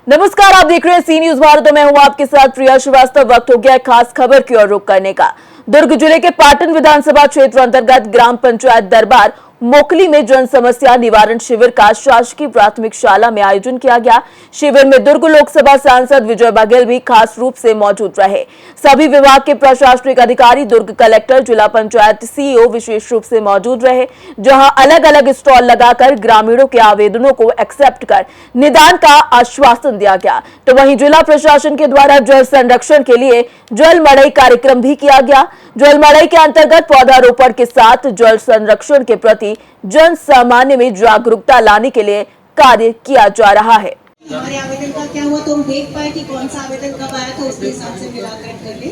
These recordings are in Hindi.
नमस्कार, आप देख रहे हैं सी न्यूज भारत। मैं हूं आपके साथ प्रिया श्रीवास्तव। वक्त हो गया है खास खबर की ओर रुख करने का। दुर्ग जिले के पाटन विधानसभा क्षेत्र अंतर्गत ग्राम पंचायत दरबार मोकली में जन समस्या निवारण शिविर का शासकीय प्राथमिक शाला में आयोजन किया गया। शिविर में दुर्ग लोकसभा सांसद विजय बघेल भी खास रूप से मौजूद रहे। सभी विभाग के प्रशासनिक अधिकारी, दुर्ग कलेक्टर, जिला पंचायत सीईओ विशेष रूप से मौजूद रहे, जहां अलग अलग स्टॉल लगाकर ग्रामीणों के आवेदनों को एक्सेप्ट कर निदान का आश्वासन दिया गया। तो वहीं जिला प्रशासन के द्वारा जल संरक्षण के लिए जल मड़ई कार्यक्रम भी किया गया। जल मड़ई के अंतर्गत पौधारोपण के साथ जल संरक्षण के प्रति जन सामान्य में जागरूकता लाने के लिए कार्य किया जा रहा है। हमारे आवेदन का क्या हुआ तो हम देख पाए कि कौन सा आवेदन कब आया था, उसके हिसाब से निराकरण कर ले।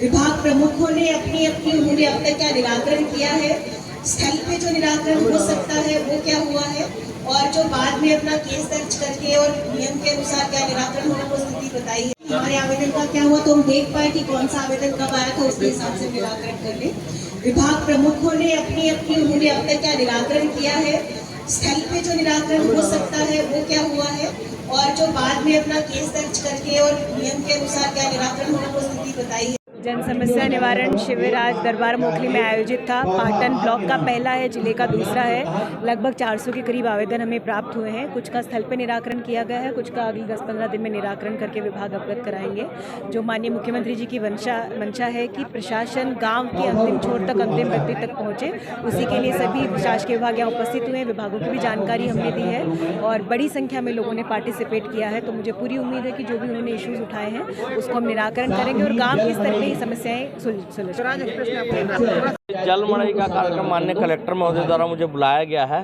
विभाग प्रमुखों ने अपनी अपनी उन्होंने अब तक क्या निराकरण किया है, स्थल पे जो निराकरण हो सकता है वो क्या हुआ है, और जो बाद में अपना केस दर्ज करके और नियम के अनुसार क्या निराकरण होना वो स्थिति बताई है। हमारे आवेदन का क्या हुआ तो हम देख पाए कि कौन सा आवेदन कब आया था, उसके हिसाब से निराकरण कर ले। विभाग प्रमुखों ने अपनी अपनी उन्होंने अब तक क्या निराकरण किया है, स्थल पे जो निराकरण हो सकता है वो क्या हुआ है, और जो बाद में अपना केस दर्ज करके और नियम के अनुसार क्या निराकरण होना वो स्थिति बताई है। जन समस्या निवारण शिविर आज दरबार मोखली में आयोजित था। पाटन ब्लॉक का पहला है, जिले का दूसरा है। लगभग 400 के करीब आवेदन हमें प्राप्त हुए हैं। कुछ का स्थल पे निराकरण किया गया है, कुछ का अगले 10-15 दिन में निराकरण करके विभाग अवगत कराएंगे। जो माननीय मुख्यमंत्री जी की मंशा है कि प्रशासन गांव के अंतिम छोर तक, अंतिम व्यक्ति तक पहुंचे, उसी के लिए सभी शासकीय विभाग यहाँ उपस्थित हुए हैं। विभागों की भी जानकारी हमने दी है और बड़ी संख्या में लोगों ने पार्टिसिपेट किया है। तो मुझे पूरी उम्मीद है कि जो भी उन्होंने इश्यूज उठाए हैं उसको हम निराकरण करेंगे और गाँव के स्तर पर समस्याएं सुलझ। जल मड़ई का कार्यक्रम माननीय कलेक्टर महोदय द्वारा मुझे बुलाया गया है।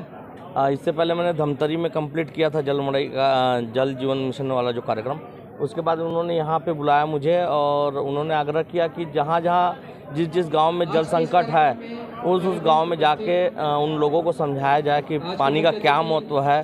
इससे पहले मैंने धमतरी में कंप्लीट किया था जल मड़ई का, जल जीवन मिशन वाला जो कार्यक्रम। उसके बाद उन्होंने यहाँ पे बुलाया मुझे और उन्होंने आग्रह किया कि जहाँ जिस गांव में जल संकट है उस गांव में जाके उन लोगों को समझाया जाए कि पानी का क्या महत्व है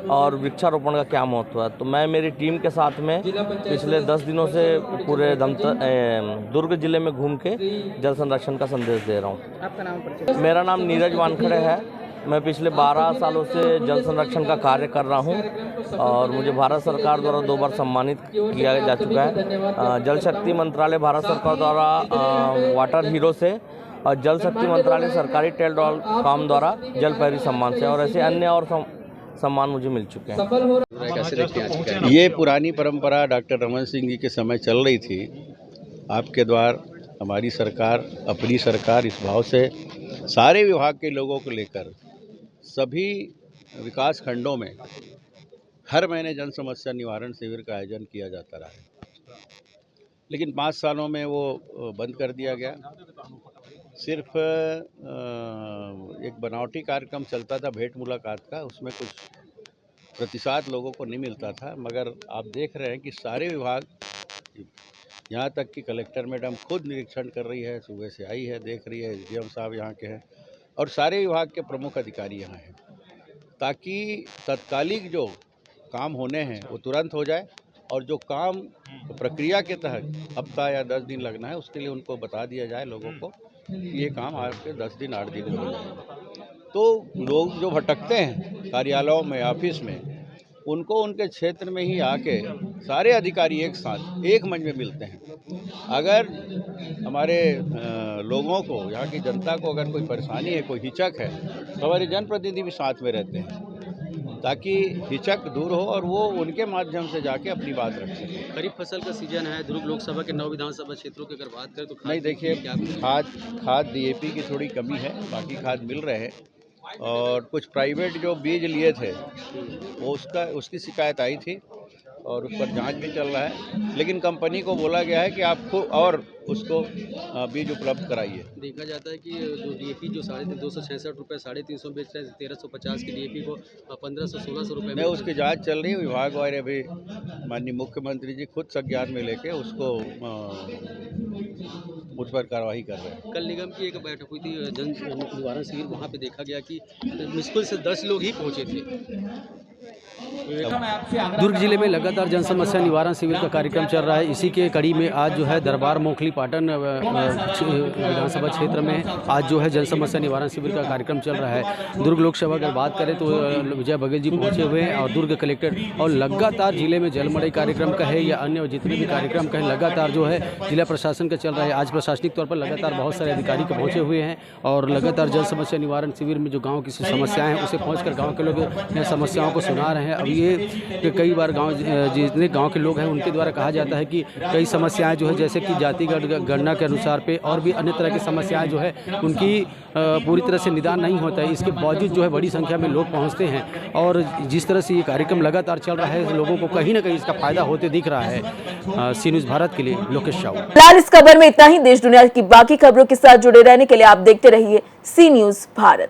और वृक्षारोपण का क्या महत्व है। तो मैं मेरी टीम के साथ में पिछले 10 दिनों से पूरे दुर्ग जिले में घूम के जल संरक्षण का संदेश दे रहा हूँ। आपका नाम? मेरा नाम नीरज वानखड़े है। मैं पिछले 12 सालों से जल संरक्षण का कार्य कर रहा हूं और मुझे भारत सरकार द्वारा 2 बार सम्मानित किया जा चुका है। जल शक्ति मंत्रालय भारत सरकार द्वारा वाटर हीरो से और जल शक्ति मंत्रालय सरकारी टेलीकॉम द्वारा जल पहरी सम्मान से, और ऐसे अन्य और सम्मान मुझे मिल चुके हैं। ये पुरानी परंपरा डॉक्टर रमन सिंह जी के समय चल रही थी। आपके द्वार हमारी सरकार, अपनी सरकार, इस भाव से सारे विभाग के लोगों को लेकर सभी विकास खंडों में हर महीने जन समस्या निवारण शिविर का आयोजन किया जाता रहा है, लेकिन 5 सालों में वो बंद कर दिया गया। सिर्फ एक बनावटी कार्यक्रम चलता था भेंट मुलाकात का, उसमें कुछ प्रतिशत लोगों को नहीं मिलता था। मगर आप देख रहे हैं कि सारे विभाग, यहाँ तक कि कलेक्टर मैडम खुद निरीक्षण कर रही है, सुबह से आई है, देख रही है, एसडीएम साहब यहाँ के हैं और सारे विभाग के प्रमुख अधिकारी यहाँ हैं, ताकि तत्कालिक जो काम होने हैं वो तुरंत हो जाए और जो काम प्रक्रिया के तहत हफ्ता या 10 दिन लगना है उसके लिए उनको बता दिया जाए लोगों को कि ये काम आपके 10 दिन 8 दिन में हो जाएगा। तो लोग जो भटकते हैं कार्यालयों में, ऑफिस में, उनको उनके क्षेत्र में ही आके सारे अधिकारी एक साथ एक मंच में मिलते हैं। अगर हमारे लोगों को, यहाँ की जनता को अगर कोई परेशानी है, कोई हिचक है, तो हमारे जनप्रतिनिधि भी साथ में रहते हैं ताकि हिचक दूर हो और वो उनके माध्यम से जाके अपनी बात रख सकें। खरीफ फसल का सीजन है, दुर्ग लोकसभा के 9 विधानसभा क्षेत्रों की अगर बात करें तो नहीं, देखिए, खाद डीएपी की थोड़ी कमी है, बाकी खाद मिल रहे हैं और कुछ प्राइवेट जो बीज लिए थे वो उसकी शिकायत आई थी और उस पर जांच भी चल रहा है, लेकिन कंपनी को बोला गया है कि आपको और उसको बीज उपलब्ध कराइए। देखा जाता है कि जो डीएपी जो 266 रुपये 350 बेच रहे हैं, 1350 की डीएपी को 1500-1600 रुपये में, उसकी जांच चल रही है। विभाग वाले अभी माननीय मुख्यमंत्री जी खुद संज्ञान में लेके उसको उस पर कार्रवाई कर रहे हैं। कल निगम की एक बैठक हुई थी जन निवारण शिविर, वहाँ पे देखा गया कि मुश्किल से 10 लोग ही पहुँचे थे। दुर्ग जिले में लगातार जन समस्या निवारण शिविर का कार्यक्रम चल रहा है। इसी के कड़ी में आज जो है दरबार मोखली पाटन विधानसभा क्षेत्र में आज जो है जन समस्या निवारण शिविर का कार्यक्रम चल रहा है। दुर्ग लोकसभा अगर बात करें तो विजय बघेल जी पहुंचे हुए हैं और दुर्ग कलेक्टर और लगातार जिले में जलमड़ई कार्यक्रम का है या अन्य जितने भी कार्यक्रम का है लगातार जो है जिला प्रशासन का चल रहा है। आज प्रशासनिक तौर पर लगातार बहुत सारे अधिकारी को पहुंचे हुए हैं और लगातार जन समस्या निवारण शिविर में जो गाँव की समस्याएं हैं उसे पहुँचकर गाँव के लोग समस्याओं को सुना रहे हैं। अब ये कई बार गांव जितने गांव के लोग हैं उनके द्वारा कहा जाता है कि कई समस्याएं जो है जैसे कि जातिगत गणना के अनुसार पे और भी अन्य तरह की समस्याएं जो है उनकी पूरी तरह से निदान नहीं होता है। इसके बावजूद जो है बड़ी संख्या में लोग पहुंचते हैं और जिस तरह से ये कार्यक्रम लगातार चल रहा है लोगों को कहीं ना कहीं इसका फायदा होते दिख रहा है। सी न्यूज़ भारत के लिए लोकेश साहू। फिलहाल इस खबर में इतना ही। देश दुनिया की बाकी खबरों के साथ जुड़े रहने के लिए आप देखते रहिए सी न्यूज़ भारत।